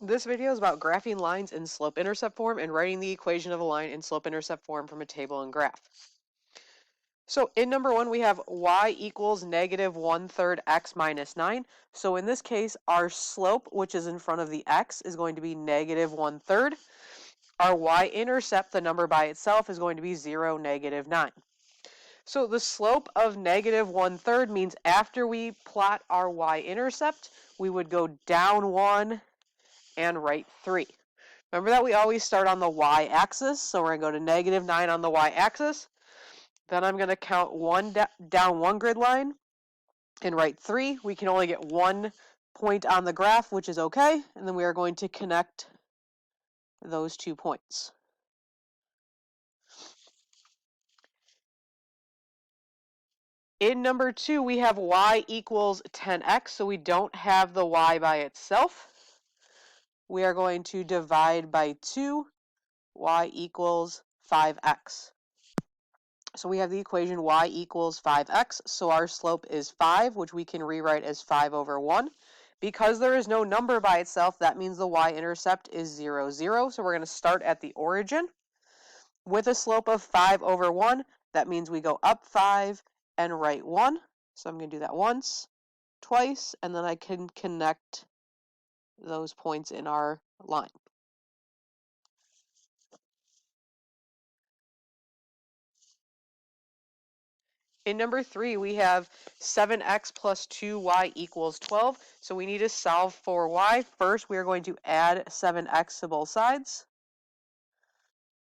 This video is about graphing lines in slope-intercept form and writing the equation of a line in slope-intercept form from a table and graph. So in number one, we have y equals negative 1/3 x minus 9. So in this case, our slope, which is in front of the x, is going to be negative 1/3. Our y-intercept, the number by itself, is going to be 0, negative 9. So the slope of negative 1/3 means after we plot our y-intercept, we would go down 1 and right 3. Remember that we always start on the y-axis, so we're going to go to negative 9 on the y-axis. Then I'm going to count down one grid line and write 3. We can only get one point on the graph, which is okay, and then we are going to connect those 2 points. In number 2, we have y equals 10x, so we don't have the y by itself. We are going to divide by 2, y equals 5x. So we have the equation y equals 5x, so our slope is 5, which we can rewrite as 5 over 1. Because there is no number by itself, that means the y-intercept is 0, 0. So we're going to start at the origin. With a slope of 5 over 1, that means we go up 5 and right 1. So I'm going to do that once, twice, and then I can connect those points in our line. In number 3, we have 7x plus 2y equals 12. So we need to solve for y. First, we are going to add 7x to both sides.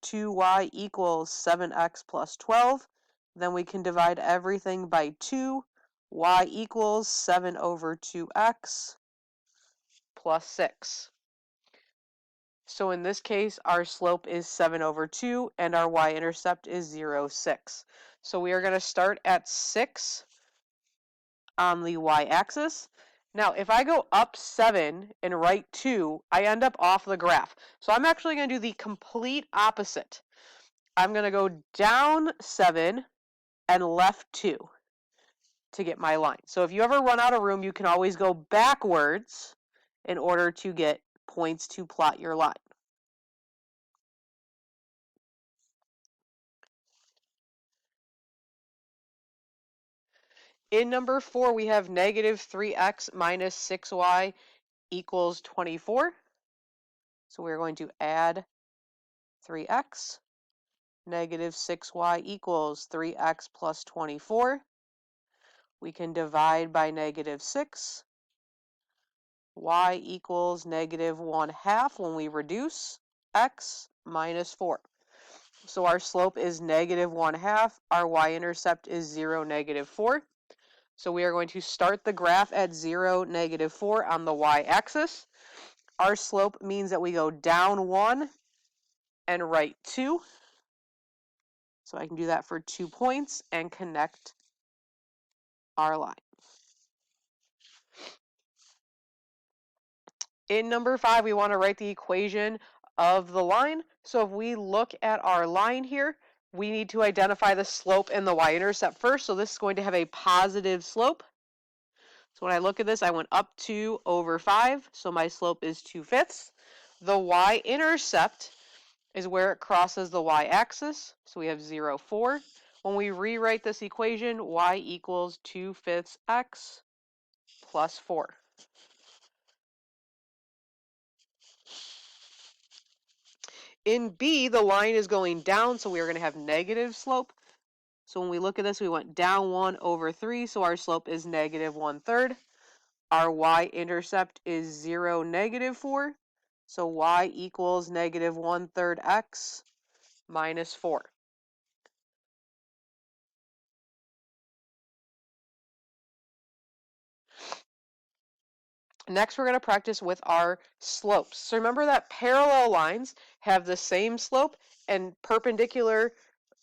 2y equals 7x plus 12. Then we can divide everything by 2. Y equals 7 over 2x plus 6. So in this case, our slope is 7 over 2, and our y-intercept is 0, 6. So we are going to start at 6 on the y-axis. Now, if I go up 7 and right 2, I end up off the graph. So I'm actually going to do the complete opposite. I'm going to go down 7 and left 2 to get my line. So if you ever run out of room, you can always go backwards in order to get points to plot your line. In number 4, we have negative 3x minus 6y equals 24. So we're going to add 3x. Negative 6y equals 3x plus 24. We can divide by negative 6. Y equals negative 1/2 when we reduce. X minus 4. So our slope is negative 1/2. Our y-intercept is 0, negative 4. So we are going to start the graph at 0, negative 4 on the y-axis. Our slope means that we go down 1 and right 2. So I can do that for 2 points and connect our line. In number 5, we want to write the equation of the line. So if we look at our line here, we need to identify the slope and the y-intercept first. So this is going to have a positive slope. So when I look at this, I went up 2 over 5. So my slope is 2/5. The y-intercept is where it crosses the y-axis. So we have 0, 4. When we rewrite this equation, y equals 2/5 x plus 4. In B, the line is going down, so we are going to have negative slope. So when we look at this, we went down 1 over 3, so our slope is negative 1/3. Our y-intercept is 0, negative 4. So y equals negative 1/3 x minus 4. Next, we're going to practice with our slopes. So remember that parallel lines have the same slope and perpendicular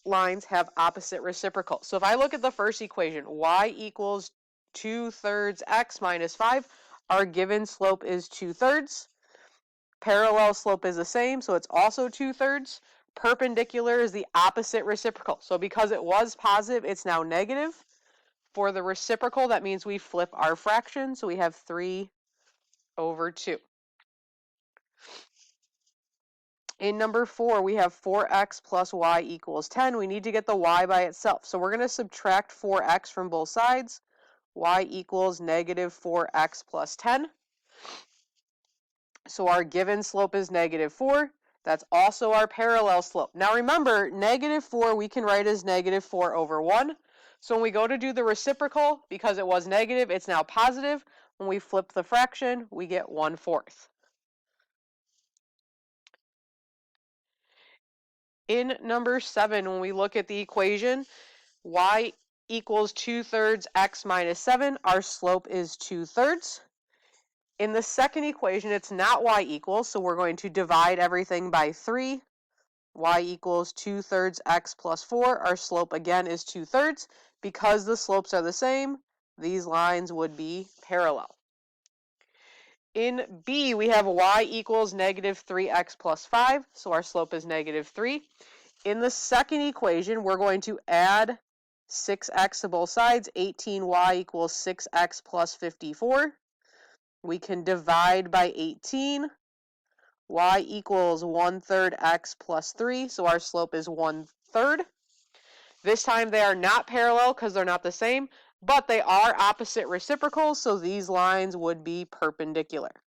lines have opposite reciprocal. So if I look at the first equation, y equals 2/3 x minus 5, our given slope is 2/3. Parallel slope is the same, so it's also 2/3. Perpendicular is the opposite reciprocal. So because it was positive, it's now negative. For the reciprocal, that means we flip our fraction, so we have 3 over 2. In number 4, we have 4x plus y equals 10. We need to get the y by itself. So we're going to subtract 4x from both sides. Y equals negative 4x plus 10. So our given slope is negative 4. That's also our parallel slope. Now remember, negative 4 we can write as negative 4 over 1. So when we go to do the reciprocal, because it was negative, it's now positive. When we flip the fraction, we get 1/4. In number 7, when we look at the equation, y equals 2/3 x minus 7, our slope is 2/3. In the second equation, it's not y equals, so we're going to divide everything by 3. Y equals 2/3 x plus 4. Our slope again is 2/3. Because the slopes are the same, these lines would be parallel. In B, we have y equals negative 3x plus 5, so our slope is negative 3. In the second equation, we're going to add 6x to both sides. 18y equals 6x plus 54. We can divide by 18. Y equals 1/3 x plus 3, so our slope is 1/3. This time they are not parallel because they're not the same, but they are opposite reciprocals, so these lines would be perpendicular.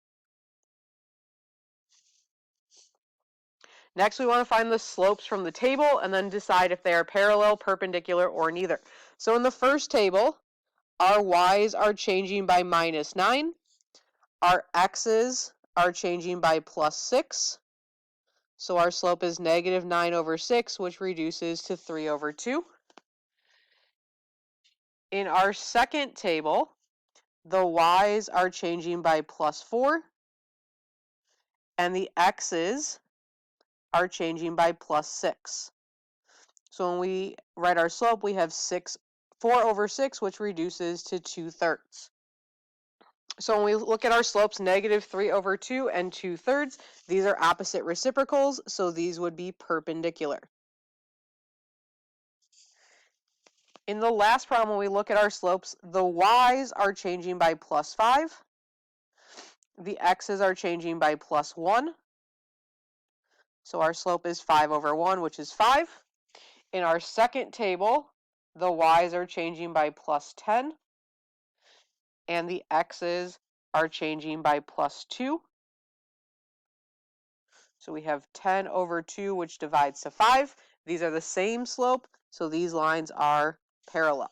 Next, we want to find the slopes from the table and then decide if they are parallel, perpendicular, or neither. So in the first table, our y's are changing by -9. Our x's are changing by +6. So our slope is negative 9 over 6, which reduces to 3 over 2. In our second table, the y's are changing by +4, and the x's are changing by +6. So when we write our slope, we have 4 over 6, which reduces to 2/3. So when we look at our slopes, negative 3 over 2 and 2/3, these are opposite reciprocals, so these would be perpendicular. In the last problem, when we look at our slopes, the y's are changing by +5. The x's are changing by +1. So our slope is 5 over 1, which is 5. In our second table, the y's are changing by +10. And the x's are changing by +2. So we have 10 over 2, which divides to 5. These are the same slope, so these lines are parallel.